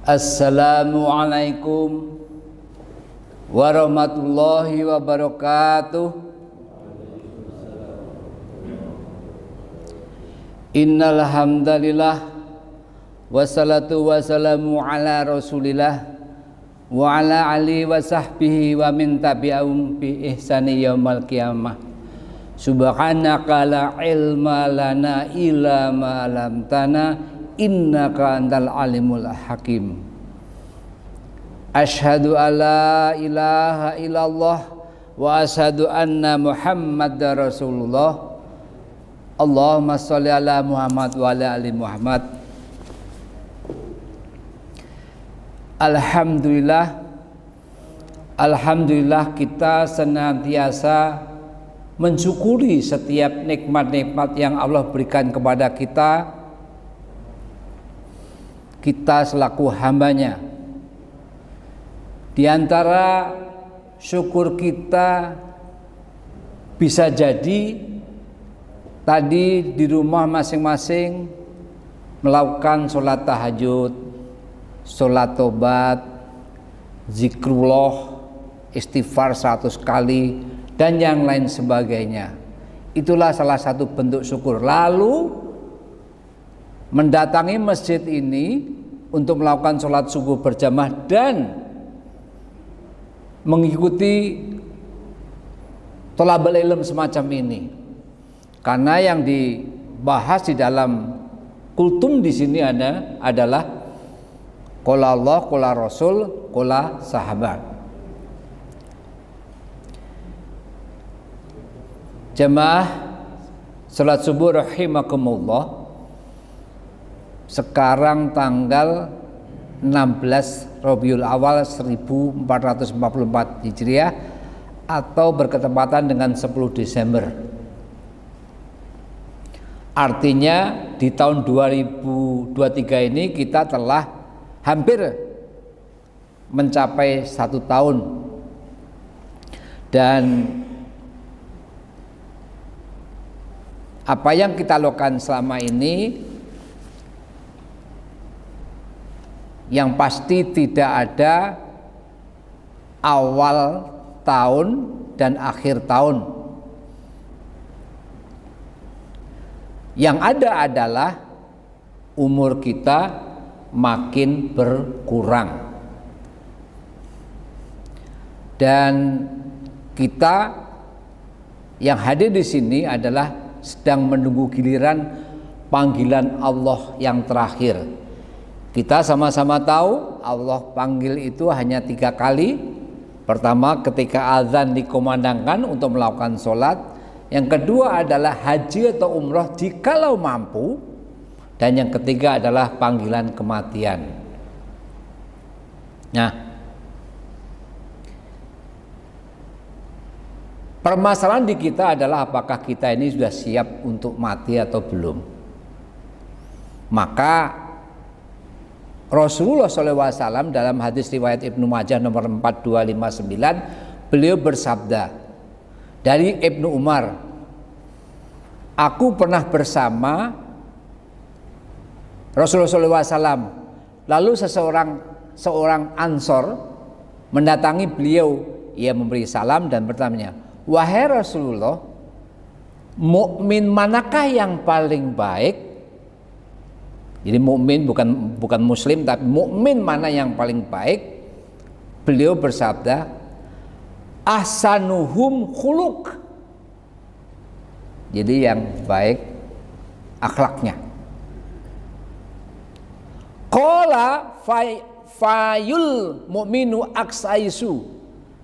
Assalamualaikum warahmatullahi wabarakatuh. Innal hamdalillah wassalatu wassalamu ala Rasulillah wa ala alihi wa sahbihi wa min tabi'ahum bi ihsani yaumal qiyamah. Subhanaka la ilma lana illa ma 'allamtana innaka antal alimul hakim. Asyhadu alla ilaha illallah wa asyhadu anna Muhammadar Rasulullah. Allahumma sholli ala Muhammad wa ala ali Muhammad. Alhamdulillah kita senantiasa mensyukuri setiap nikmat-nikmat yang Allah berikan kepada kita selaku hambanya. Di antara syukur kita bisa jadi tadi di rumah masing-masing melakukan sholat tahajud, sholat tobat, zikrullah, istighfar 100 kali dan yang lain sebagainya. Itulah salah satu bentuk syukur. Lalu mendatangi masjid ini untuk melakukan sholat subuh berjamaah dan mengikuti thalabul ilm semacam ini. Karena yang dibahas di dalam kultum di sini adalah qala Allah, qala Rasul, qala sahabat. Jamaah sholat subuh rahimakumullah. Sekarang tanggal 16 Rabiul Awal 1444 Hijriah atau berketepatan dengan 10 Desember. Artinya di tahun 2023 ini kita telah hampir mencapai 1 tahun. Dan apa yang kita lakukan selama ini, yang pasti tidak ada awal tahun dan akhir tahun. Yang ada adalah umur kita makin berkurang. Dan kita yang hadir di sini adalah sedang menunggu giliran panggilan Allah yang terakhir. Kita sama-sama tahu Allah panggil itu hanya 3 kali. Pertama ketika azan dikumandangkan untuk melakukan sholat. Yang kedua adalah haji atau umroh jikalau mampu. Dan yang ketiga adalah panggilan kematian. Nah, permasalahan di kita adalah apakah kita ini sudah siap untuk mati atau belum. Maka Rasulullah SAW dalam hadis riwayat Ibnu Majah nomor 4259 beliau bersabda dari Ibnu Umar, aku pernah bersama Rasulullah SAW. Lalu seorang Ansor mendatangi beliau, ia memberi salam dan bertanya, wahai Rasulullah, mukmin manakah yang paling baik? Jadi mukmin bukan muslim, tapi mukmin mana yang paling baik? Beliau bersabda, ahsanuhum khuluq. Jadi yang baik akhlaknya. Qala fayul mu'minu aksaisu.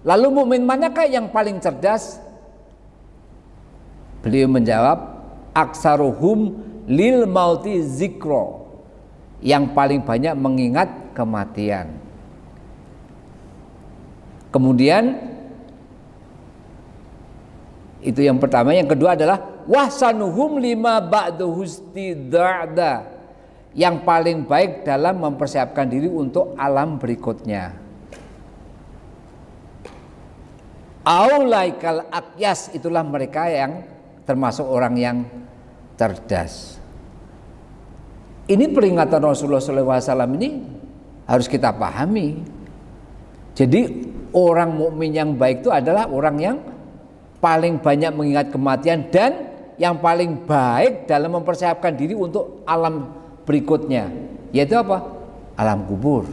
Lalu mukmin manakah yang paling cerdas? Beliau menjawab, aksaruhum lil mauti zikro. Yang paling banyak mengingat kematian. Kemudian itu yang pertama. Yang kedua adalah wahsanuhum lima ba'du hustida'da. Yang paling baik dalam mempersiapkan diri untuk alam berikutnya. Aulaikal akyas, itulah mereka yang termasuk orang yang cerdas. Ini peringatan Rasulullah SAW ini harus kita pahami. Jadi orang mukmin yang baik itu adalah orang yang paling banyak mengingat kematian dan yang paling baik dalam mempersiapkan diri untuk alam berikutnya, yaitu apa? Alam kubur.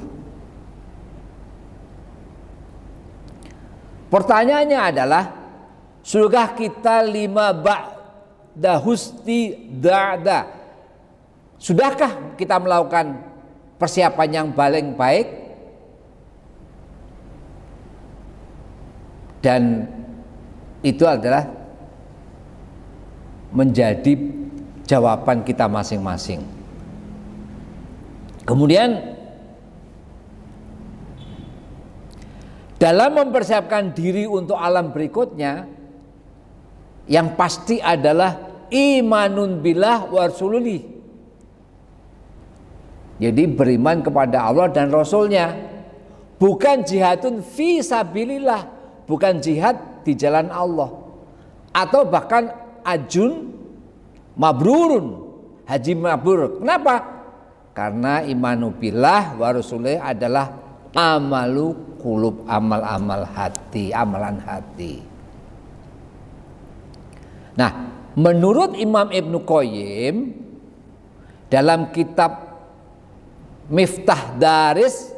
Pertanyaannya adalah, sudahkah kita lima ba'da husni da'da? Sudahkah kita melakukan persiapan yang paling baik? Dan itu adalah menjadi jawaban kita masing-masing. Kemudian dalam mempersiapkan diri untuk alam berikutnya, yang pasti adalah imanun billah wa rasulih. Jadi beriman kepada Allah dan Rasulnya, bukan jihadun fi sabilillah, bukan jihad di jalan Allah, atau bahkan ajun mabrurun, haji mabrur. Kenapa? Karena imanu billah wa rasulih adalah amalu qulub, amal-amal hati, amalan hati. Nah, menurut Imam Ibnu Qayyim dalam kitab Miftah Daris,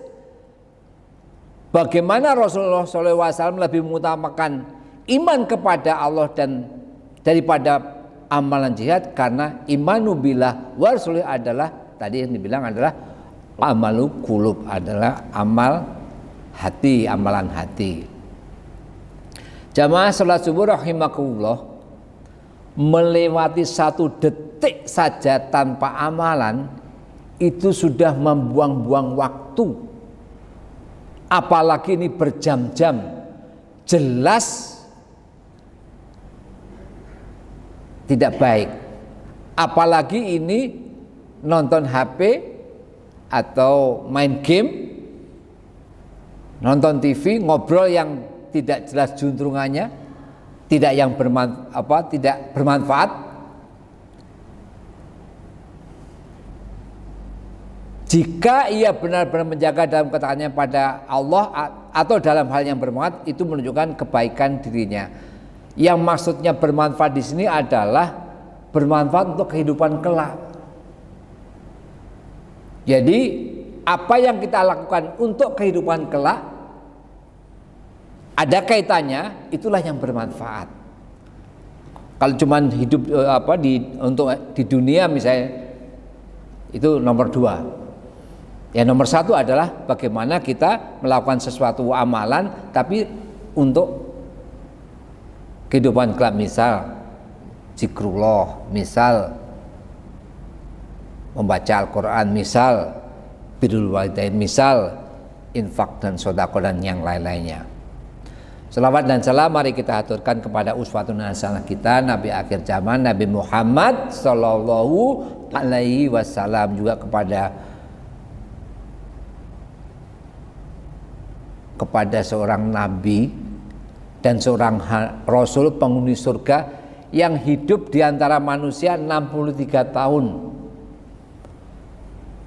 bagaimana Rasulullah SAW lebih mengutamakan iman kepada Allah dan daripada amalan jihad, karena imanu billah wa rasulih adalah tadi yang dibilang adalah amalu qulub, adalah amal hati, amalan hati. Jamaah salat subuh rahimakumullah, melewati 1 detik saja tanpa amalan itu sudah membuang-buang waktu, apalagi ini berjam-jam, jelas tidak baik. Apalagi ini nonton HP atau main game, nonton TV, ngobrol yang tidak jelas juntrungannya, tidak yang tidak bermanfaat. Jika ia benar-benar menjaga dalam ketaatannya pada Allah atau dalam hal yang bermanfaat, itu menunjukkan kebaikan dirinya. Yang maksudnya bermanfaat di sini adalah bermanfaat untuk kehidupan kelak. Jadi apa yang kita lakukan untuk kehidupan kelak ada kaitannya, itulah yang bermanfaat. Kalau cuman hidup di dunia misalnya, itu nomor 2. Yang nomor 1 adalah bagaimana kita melakukan sesuatu amalan tapi untuk kehidupan kelak, misal zikrullah, misal membaca Al-Quran, misal birrul walidain, misal infak dan sedekah dan yang lain-lainnya. Selawat dan salam mari kita aturkan kepada uswatun hasanah kita, Nabi akhir zaman, Nabi Muhammad sallallahu alaihi wasallam, juga kepada seorang nabi dan seorang rasul penghuni surga yang hidup di antara manusia 63 tahun.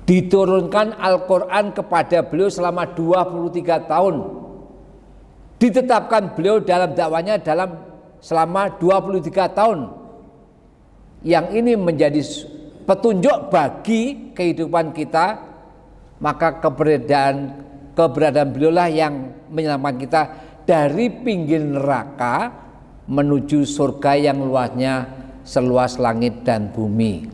Diturunkan Al-Quran kepada beliau selama 23 tahun. Ditetapkan beliau dalam dakwanya selama 23 tahun. Yang ini menjadi petunjuk bagi kehidupan kita, maka keberadaan beliau lah yang menyelamatkan kita dari pinggir neraka menuju surga yang luasnya seluas langit dan bumi.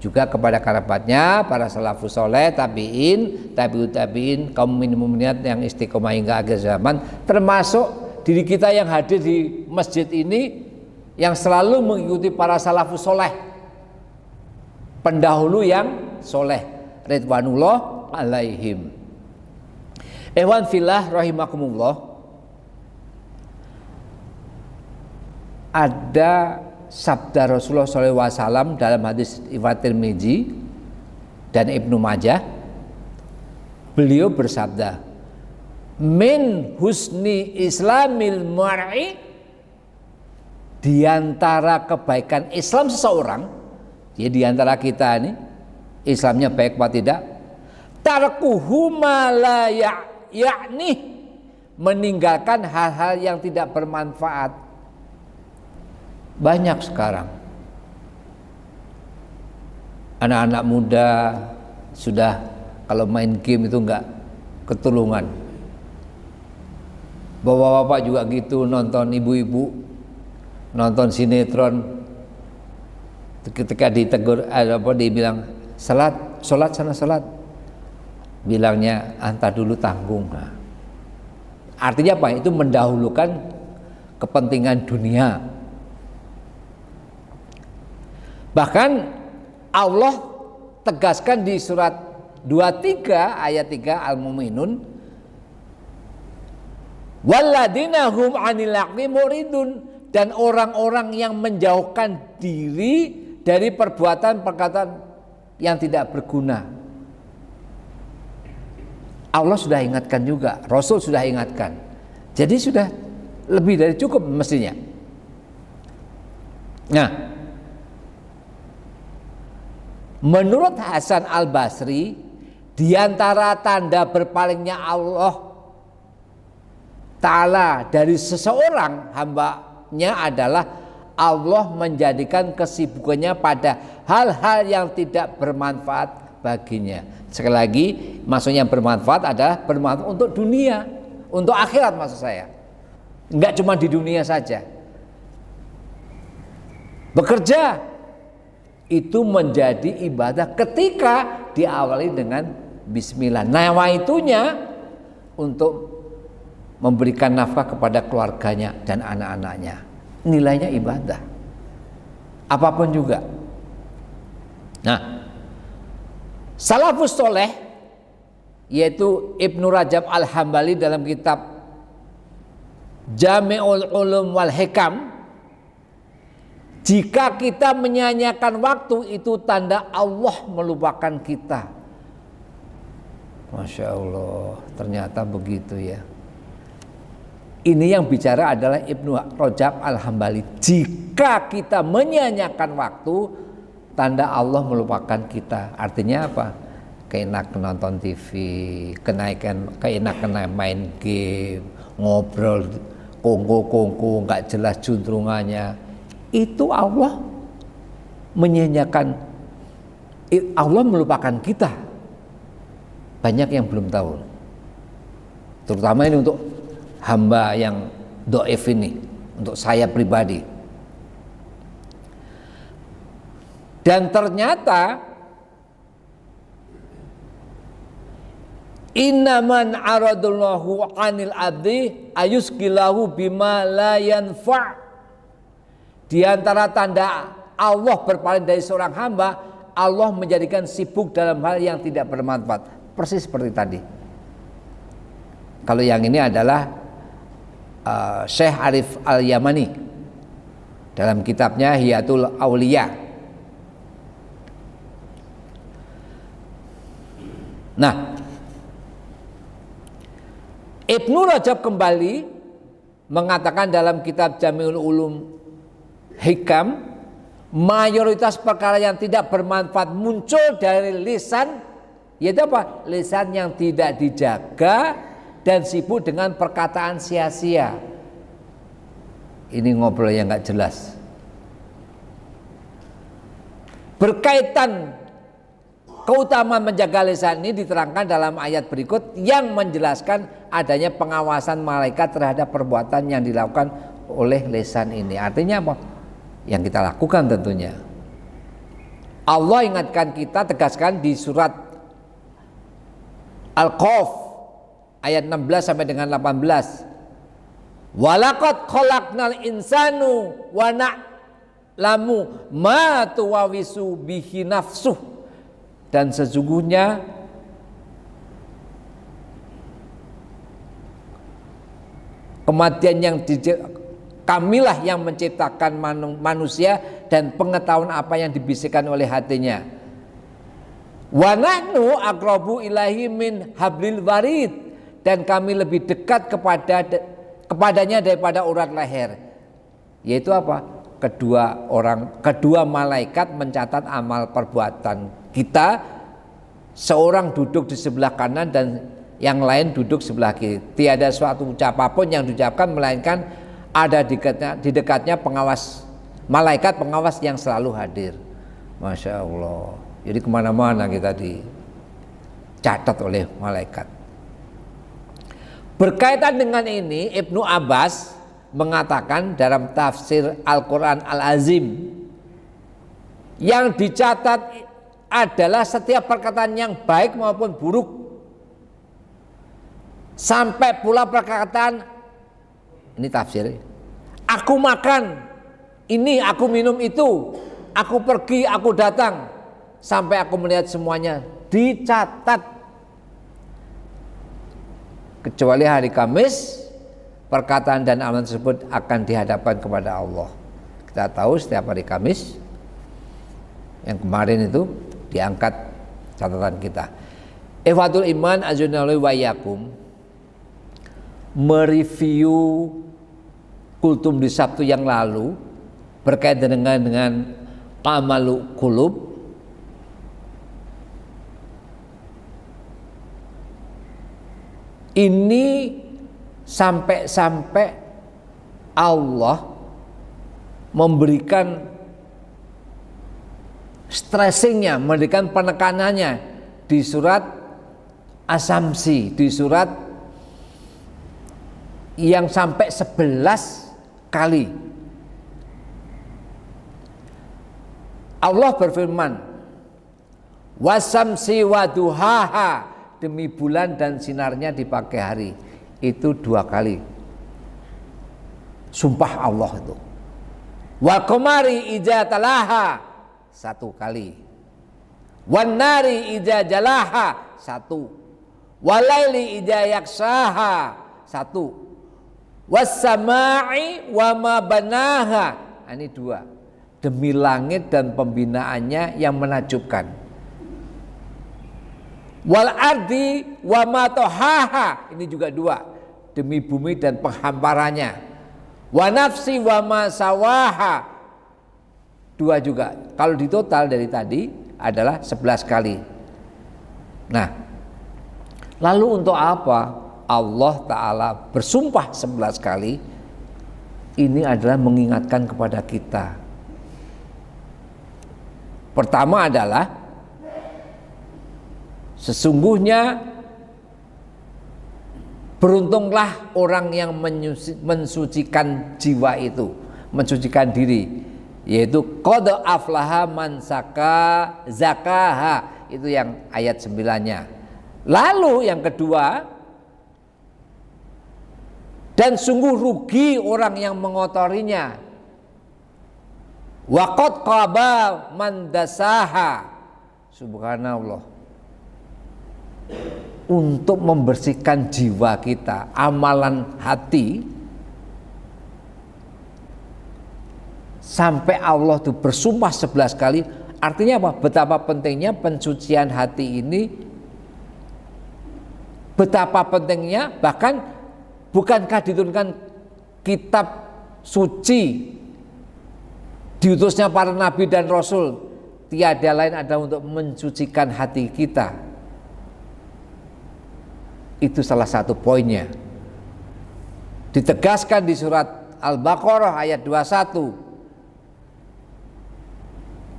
Juga kepada kerabatnya, para salafus soleh, tabi'in, tabi'ut tabi'in, kaum mu'minat yang istiqomah hingga akhir zaman, termasuk diri kita yang hadir di masjid ini, yang selalu mengikuti para salafus soleh, pendahulu yang soleh, ridwanullah alaihim. Ikhwan fillah rahimakumullah, ada sabda Rasulullah SAW dalam hadis riwayat Tirmidzi dan Ibnu Majah. Beliau bersabda, min husni islamil mar'i, diantara kebaikan Islam seseorang, jadi diantara kita ini Islamnya baik apa tidak, tarkuhu ma la ya'ni, meninggalkan hal-hal yang tidak bermanfaat. Banyak sekarang anak-anak muda sudah kalau main game itu enggak ketulungan. Bapak-bapak juga gitu, nonton ibu-ibu nonton sinetron, ketika ditegur dibilang sholat sana sholat, bilangnya antar dulu tanggung. Nah, artinya apa? Itu mendahulukan kepentingan dunia. Bahkan Allah tegaskan di surat 23 ayat 3 Al-Mu'minun, walladzina hum 'anil lagwi muridun, dan orang-orang yang menjauhkan diri dari perbuatan-perkataan yang tidak berguna. Allah sudah ingatkan juga, Rasul sudah ingatkan. Jadi sudah lebih dari cukup mestinya. Nah, menurut Hasan Al-Basri, di antara tanda berpalingnya Allah Ta'ala dari seseorang hambanya adalah Allah menjadikan kesibukannya pada hal-hal yang tidak bermanfaat baginya. Sekali lagi, maksudnya bermanfaat adalah bermanfaat untuk dunia, untuk akhirat maksud saya. Enggak cuma di dunia saja. Bekerja itu menjadi ibadah ketika diawali dengan bismillah. Nawaitunya untuk memberikan nafkah kepada keluarganya dan anak-anaknya. Nilainya ibadah. Apapun juga. Nah, salafus soleh yaitu Ibnu Rajab Al-Hambali dalam kitab Jami'ul Ulum wal Hikam, jika kita menyanyiakan waktu itu tanda Allah melupakan kita. Masya Allah, ternyata begitu ya. Ini yang bicara adalah Ibnu Rajab Al-Hambali. Jika kita menyanyiakan waktu, tanda Allah melupakan kita. Artinya apa? Keenakan nonton TV, keenakan main game, ngobrol kongko-kongko nggak jelas juntrungannya. Itu Allah menyanyiakan, Allah melupakan kita. Banyak yang belum tahu, terutama ini untuk hamba yang doif ini, untuk saya pribadi. Dan ternyata innaman aradullahu anil abdi ayusqilahu bima la yanfa'. Di antara tanda Allah berpaling dari seorang hamba, Allah menjadikan sibuk dalam hal yang tidak bermanfaat. Persis seperti tadi. Kalau yang ini adalah Syekh Arif Al-Yamani dalam kitabnya Hiyatul Auliya. Nah, Ibnu Rajab kembali mengatakan dalam kitab Jami'ul Ulum Hikam, mayoritas perkara yang tidak bermanfaat muncul dari lisan, yaitu apa? Lisan yang tidak dijaga dan sibuk dengan perkataan sia-sia. Ini ngobrol yang nggak jelas. Berkaitan keutamaan menjaga lisan ini diterangkan dalam ayat berikut yang menjelaskan adanya pengawasan malaikat terhadap perbuatan yang dilakukan oleh lisan ini. Artinya apa? Yang kita lakukan tentunya. Allah ingatkan kita, tegaskan di surat Al-Qaf ayat 16 sampai dengan 18. Walaqad khalaqnal insanu wa na'lamu ma tuwawisu bihi nafsuh. Dan sesungguhnya kematian yang kamilah yang menciptakan manusia dan pengetahuan apa yang dibisikkan oleh hatinya. Wa nahnu aqrabu ilaihi min hablil warid, dan kami lebih dekat kepadanya daripada urat leher. Yaitu apa? Kedua malaikat mencatat amal perbuatan kita seorang duduk di sebelah kanan dan yang lain duduk sebelah kiri. Tiada suatu ucapan pun yang diucapkan melainkan ada di dekatnya pengawas, malaikat pengawas yang selalu hadir. Masya Allah. Jadi kemana-mana kita dicatat oleh malaikat. Berkaitan dengan ini, Ibnu Abbas mengatakan dalam tafsir Al-Quran Al-Azim, yang dicatat adalah setiap perkataan yang baik maupun buruk, sampai pula perkataan, ini tafsir, aku makan ini, aku minum itu, aku pergi, aku datang, sampai aku melihat semuanya dicatat. Kecuali hari Kamis, perkataan dan amalan tersebut akan dihadapkan kepada Allah. Kita tahu setiap hari Kamis, yang kemarin itu diangkat catatan kita. Ikhwatul iman azunallahu wa iyyakum, mereview kultum di Sabtu yang lalu berkaitan dengan amalu qulub. Ini sampai Allah memberikan stressingnya, memberikan penekanannya di surat Asy-Syamsi, di surat yang sampai 11 kali. Allah berfirman, wasamsi waduhaha, demi bulan dan sinarnya di pagi hari. Itu 2 kali sumpah Allah itu. Wal qamari idza talaha, 1 kali. Wan nari idza jalaha, 1. Walaili idza yaksaha, 1. Was samai wa ma banaha, ini 2. Demi langit dan pembinaannya yang menakjubkan. Wal ardi wa ma tahaha, ini juga 2. Demi bumi dan penghamparannya. Wa nafsi wa ma sawaha, 2 juga. Kalau ditotal dari tadi adalah 11 kali. Nah, lalu untuk apa Allah Ta'ala bersumpah 11 kali? Ini adalah mengingatkan kepada kita. Pertama adalah sesungguhnya beruntunglah orang yang mensucikan jiwa itu, mensucikan diri, yaitu qad aflaha man zakaha, itu yang ayat 9-nya. Lalu yang kedua, dan sungguh rugi orang yang mengotorinya. Wa qad qaba man dasaha, subhanallah. Untuk membersihkan jiwa kita, amalan hati, sampai Allah itu bersumpah 11 kali. Artinya apa? Betapa pentingnya pensucian hati ini, betapa pentingnya, bahkan bukankah diturunkan kitab suci, diutusnya para nabi dan rasul, tiada lain ada untuk mensucikan hati kita. Itu salah satu poinnya. Ditegaskan di surat Al-Baqarah ayat 21.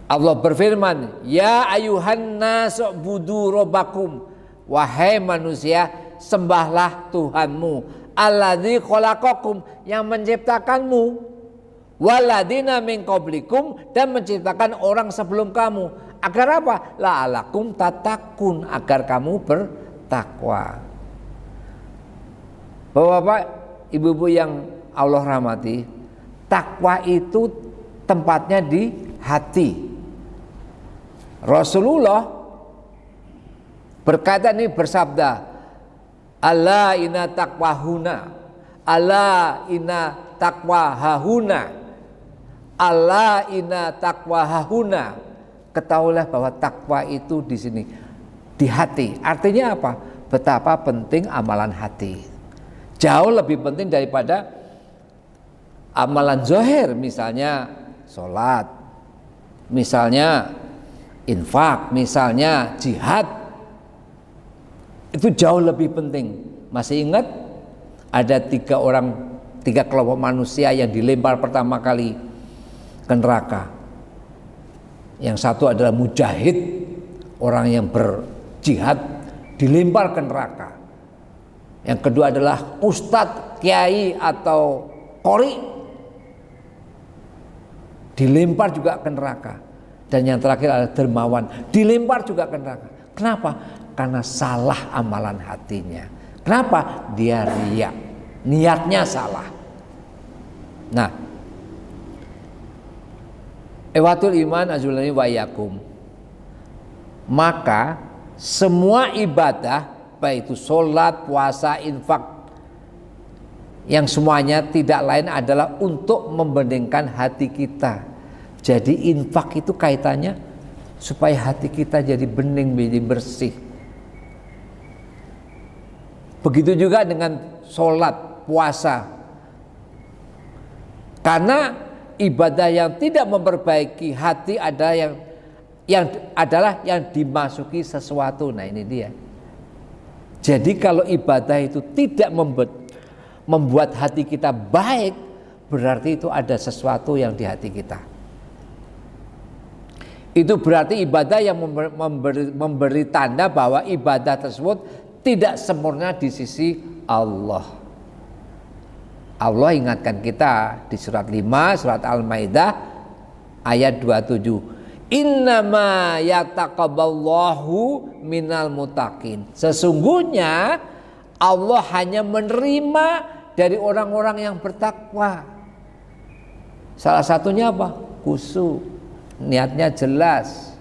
Allah berfirman, ya ayuhan nasu budu robbakum, wahai manusia, sembahlah Tuhanmu, alladzi khalaqakum, yang menciptakanmu, waladina min qablikum, dan menciptakan orang sebelum kamu, agar apa? La'alakum tatakun, agar kamu bertakwa. Bapak-bapak, ibu-ibu yang Allah rahmati, takwa itu tempatnya di hati. Rasulullah berkata ini, bersabda, ala inna taqwahuna, ala inna taqwahahuna, ala inna taqwahahuna. Ketahuilah bahwa takwa itu di sini, di hati. Artinya apa? Betapa penting amalan hati. Jauh lebih penting daripada amalan zahir, misalnya sholat, misalnya infak, misalnya jihad. itu jauh lebih penting. Masih ingat ada tiga kelompok manusia yang dilempar pertama kali ke neraka. Yang satu adalah mujahid, orang yang berjihad dilempar ke neraka. Yang kedua adalah ustadz, kiai atau qori, dilempar juga ke neraka. Dan yang terakhir adalah dermawan, dilempar juga ke neraka. Kenapa? Karena salah amalan hatinya. Kenapa? Dia riya, niatnya salah. Nah, ewatul iman azulani wa yakum. Maka semua ibadah, baik itu sholat, puasa, infak, yang semuanya tidak lain adalah untuk membeningkan hati kita. Jadi infak itu kaitannya supaya hati kita jadi bening, jadi bersih. Begitu juga dengan sholat, puasa. Karena ibadah yang tidak memperbaiki hati adalah yang dimasuki sesuatu. Nah, ini dia. Jadi kalau ibadah itu tidak membuat hati kita baik, berarti itu ada sesuatu yang di hati kita. Itu berarti ibadah yang memberi tanda bahwa ibadah tersebut tidak sempurna di sisi Allah. Allah ingatkan kita di surat 5, surat Al-Maidah ayat 27. Innama yataqabballahu minal muttaqin. Sesungguhnya Allah hanya menerima dari orang-orang yang bertakwa. Salah satunya apa? Khusyuk. Niatnya jelas.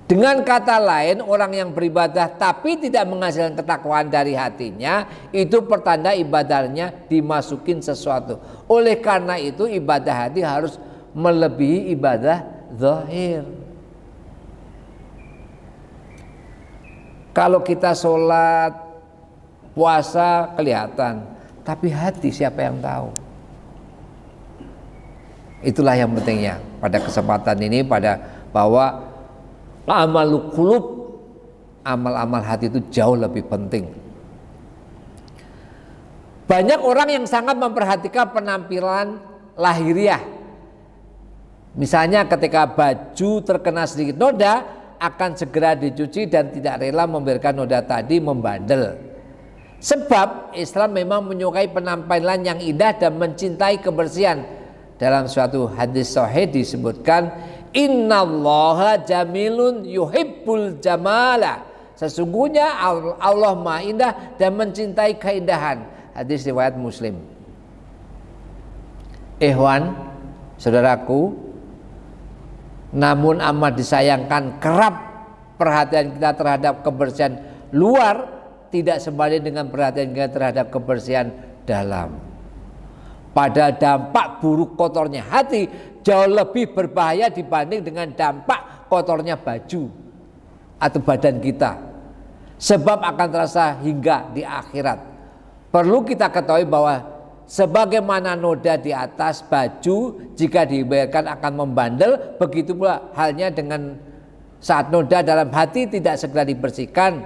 Dengan kata lain, orang yang beribadah tapi tidak menghasilkan ketakwaan dari hatinya, itu pertanda ibadahnya dimasukin sesuatu. Oleh karena itu ibadah hati harus melebihi ibadah zahir. Kalau kita sholat, puasa kelihatan, tapi hati siapa yang tahu? Itulah yang pentingnya pada kesempatan ini, bahwa amalul qulub, amal-amal hati itu jauh lebih penting. Banyak orang yang sangat memperhatikan penampilan lahiriah. Misalnya ketika baju terkena sedikit noda, akan segera dicuci dan tidak rela membiarkan noda tadi membandel. Sebab Islam memang menyukai penampilan yang indah dan mencintai kebersihan. Dalam suatu hadis sahih disebutkan, innallaha jamilun yuhibbul jamala. Sesungguhnya Allah Maha Indah dan mencintai keindahan. Hadis riwayat Muslim. Ikhwan, saudaraku, namun amat disayangkan kerap perhatian kita terhadap kebersihan luar tidak sebanding dengan perhatian kita terhadap kebersihan dalam. Pada dampak buruk kotornya hati jauh lebih berbahaya dibanding dengan dampak kotornya baju atau badan kita. Sebab akan terasa hingga di akhirat. Perlu kita ketahui bahwa sebagaimana noda di atas baju jika dibiarkan akan membandel, begitu pula halnya dengan saat noda dalam hati tidak segera dibersihkan.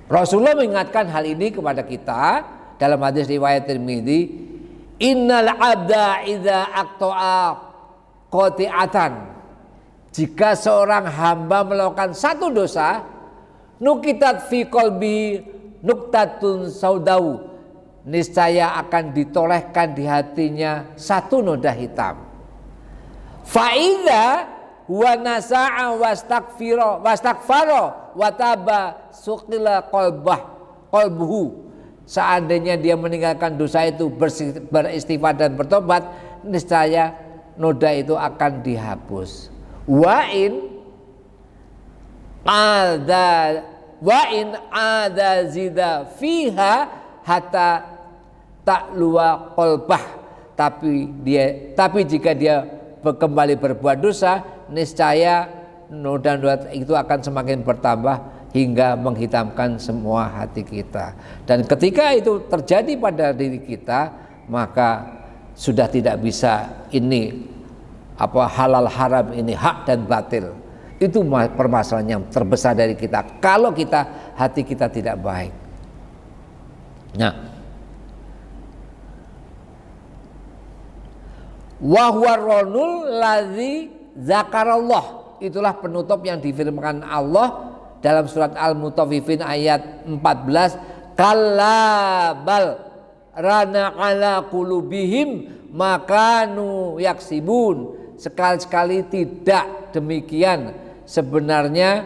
Rasulullah mengingatkan hal ini kepada kita dalam hadis riwayat Tirmidzi, innal abda idza aqta'a qati'atan, jika seorang hamba melakukan satu dosa, nukitat fi qalbi nuktatun saudau, niscaya akan ditolehkan di hatinya satu noda hitam. Fa idza wa nasa'a wastaghfara wa taba suqila qalbuhu, seandainya dia meninggalkan dosa itu, beristighfar dan bertobat, niscaya noda itu akan dihapus. Wa in ada zida fiha hatta ta'luwa qalbah, tapi jika dia kembali berbuat dosa, niscaya noda-noda itu akan semakin bertambah hingga menghitamkan semua hati kita. Dan ketika itu terjadi pada diri kita, maka sudah tidak bisa ini halal haram, ini hak dan batil. Itu permasalahan yang terbesar dari kita kalau hati kita tidak baik. Nah, wa huwa ronul ladzi zakarallah, itulah penutup yang difirmankan Allah dalam surat Al-Mutaffifin ayat 14, kalla bal rana ala qulubihim makanu yaksibun, sekali-sekali tidak demikian, sebenarnya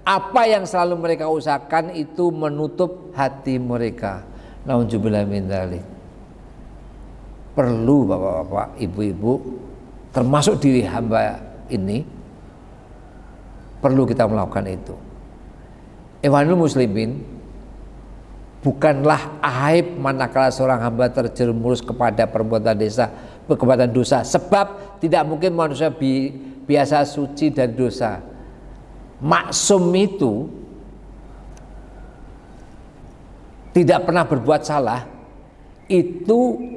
apa yang selalu mereka usahakan itu menutup hati mereka. Nauzubillah min dzalik. Perlu bapak-bapak, ibu-ibu, termasuk diri hamba ini, perlu kita melakukan itu. Ikhwanul muslimin, bukanlah aib manakala seorang hamba terjerumus kepada perbuatan dosa, sebab tidak mungkin manusia biasa suci dari dosa. Maksum itu tidak pernah berbuat salah, itu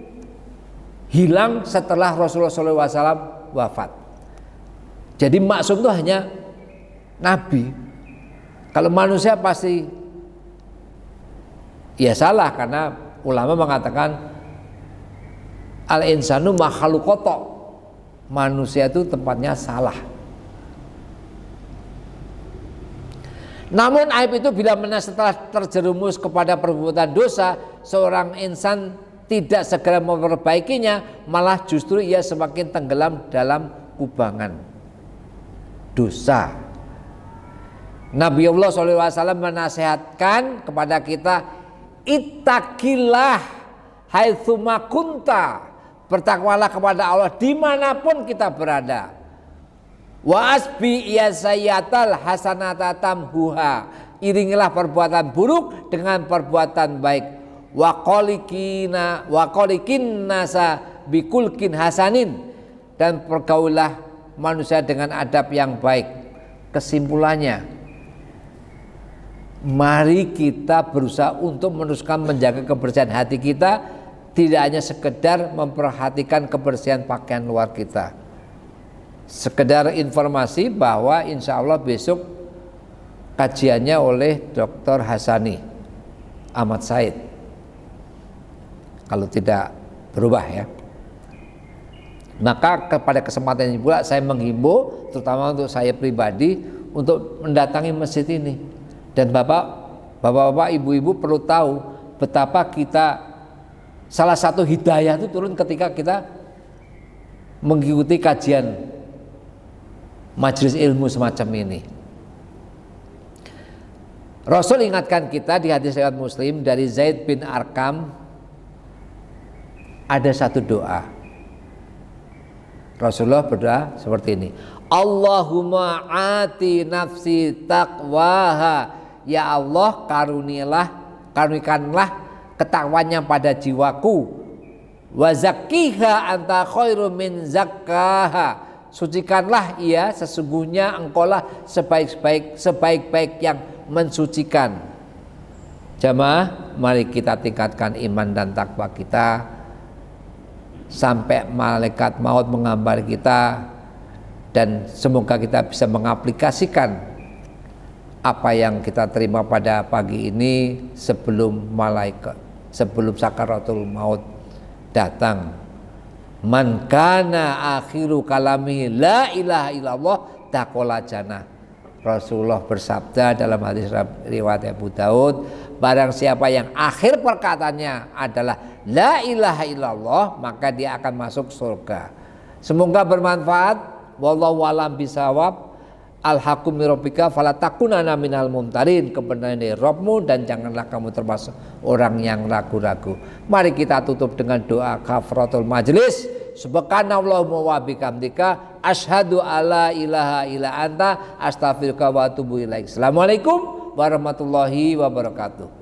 hilang setelah Rasulullah SAW wafat. Jadi maksum itu hanya Nabi. Kalau manusia pasti ya salah, karena ulama mengatakan al-insanu makhluqata, manusia itu tempatnya salah. Namun aib itu bila mana setelah terjerumus kepada perbuatan dosa, seorang insan tidak segera memperbaikinya, malah justru ia semakin tenggelam dalam kubangan dosa. Nabiullah SAW menasihatkan kepada kita, ittaqillah haitsuma kunta, bertakwalah kepada Allah dimanapun kita berada. Wa asbi iyasayyatal hasanata tamhuha, iringilah perbuatan buruk dengan perbuatan baik. Wa qalikin nasa bikulkin hasanin, dan pergaulah manusia dengan adab yang baik. Kesimpulannya, mari kita berusaha untuk meneruskan menjaga kebersihan hati kita, tidak hanya sekedar memperhatikan kebersihan pakaian luar kita. Sekedar informasi bahwa insya Allah besok kajiannya oleh Dr. Hasani Ahmad Said, kalau tidak berubah ya. Maka pada kesempatan ini pula saya menghimbau, terutama untuk saya pribadi, untuk mendatangi masjid ini. Dan bapak-bapak, ibu-ibu perlu tahu betapa kita, salah satu hidayah itu turun ketika kita mengikuti kajian majelis ilmu semacam ini. Rasul ingatkan kita di hadis riwayat Muslim dari Zaid bin Arqam, ada satu doa. Rasulullah berdoa seperti ini, Allahumma ati nafsi taqwaha, ya Allah karunikanlah ketakwanya pada jiwaku, wa zakkiha anta khairu min zakkaha, sucikanlah ia, sesungguhnya engkaulah sebaik-baik yang mensucikan. Jamaah, mari kita tingkatkan iman dan takwa kita sampai malaikat maut menghampiri kita, dan semoga kita bisa mengaplikasikan apa yang kita terima pada pagi ini sebelum sakaratul maut datang. Man kana akhiru kalami la ilaha illallah taqala jannah. Rasulullah bersabda dalam hadis riwayat Abu Daud, barang siapa yang akhir perkataannya adalah la ilaha illallah, maka dia akan masuk surga. Semoga bermanfaat. Wallahu a'lam bishawab. Al-haqqu min rabbika fala takunanna minal mumtarin, kebenaran dari Rabbmu dan janganlah kamu termasuk orang yang ragu-ragu. Mari kita tutup dengan doa kafaratul majlis. Subhanallahumma wa bihamdika asyhadu alla ilaha illa anta astaghfiruka wa atubu ilaik. Assalamualaikum warahmatullahi wabarakatuh.